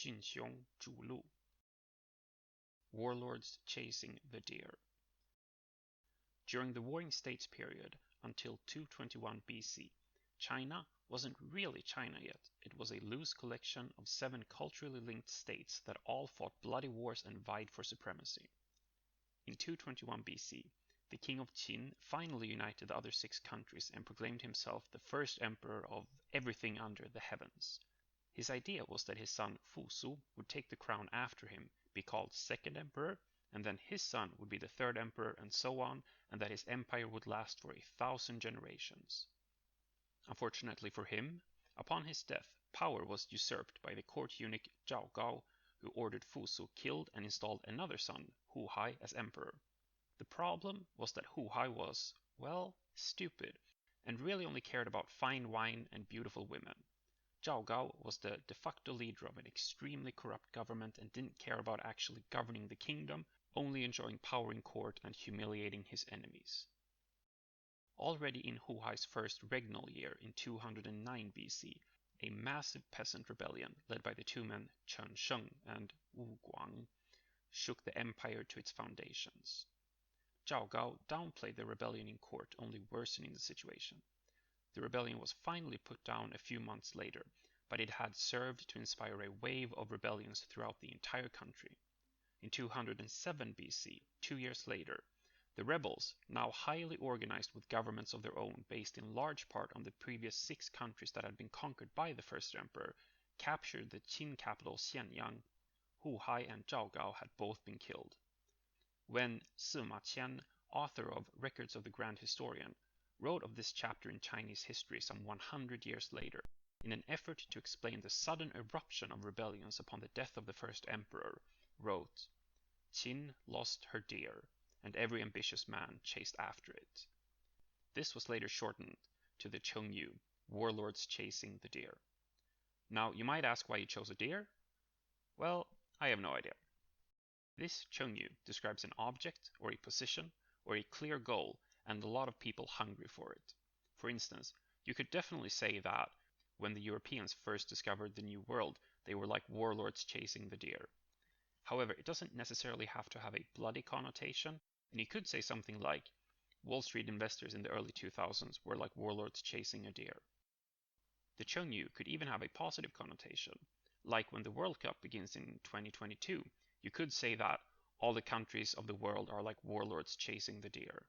群雄逐鹿. Warlords chasing the deer. During the Warring States period until 221 BC, China wasn't really China yet. It was a loose collection of 7 culturally linked states that all fought bloody wars and vied for supremacy. In 221 BC, the king of Qin finally united the other 6 countries and proclaimed himself the first emperor of everything under the heavens. His idea was that his son Fusu would take the crown after him, be called second emperor, and then his son would be the third emperor, and so on, and that his empire would last for 1,000 generations. Unfortunately for him, upon his death, power was usurped by the court eunuch Zhao Gao, who ordered Fusu killed and installed another son, Hu Hai, as emperor. The problem was that Hu Hai was, well, stupid, and really only cared about fine wine and beautiful women. Zhao Gao was the de facto leader of an extremely corrupt government and didn't care about actually governing the kingdom, only enjoying power in court and humiliating his enemies. Already in Hu Hai's first regnal year in 209 BC, a massive peasant rebellion led by the 2 men Chen Sheng and Wu Guang shook the empire to its foundations. Zhao Gao downplayed the rebellion in court, only worsening the situation. The rebellion was finally put down a few months later, but it had served to inspire a wave of rebellions throughout the entire country. In 207 BC, 2 years later, the rebels, now highly organized with governments of their own based in large part on the previous 6 countries that had been conquered by the first emperor, captured the Qin capital Xianyang. Hu Hai and Zhao Gao had both been killed. When Sima Qian, author of Records of the Grand Historian, wrote of this chapter in Chinese history some 100 years later, in an effort to explain the sudden eruption of rebellions upon the death of the first emperor, wrote, "Qin lost her deer, and every ambitious man chased after it." This was later shortened to the Chengyu, warlords chasing the deer. Now, you might ask why he chose a deer? Well, I have no idea. This Chengyu describes an object, or a position, or a clear goal, and a lot of people hungry for it. For instance, you could definitely say that when the Europeans first discovered the New World, they were like warlords chasing the deer. However, it doesn't necessarily have to have a bloody connotation, and you could say something like, Wall Street investors in the early 2000s were like warlords chasing a deer. The Chengyu could even have a positive connotation, like when the World Cup begins in 2022, you could say that all the countries of the world are like warlords chasing the deer.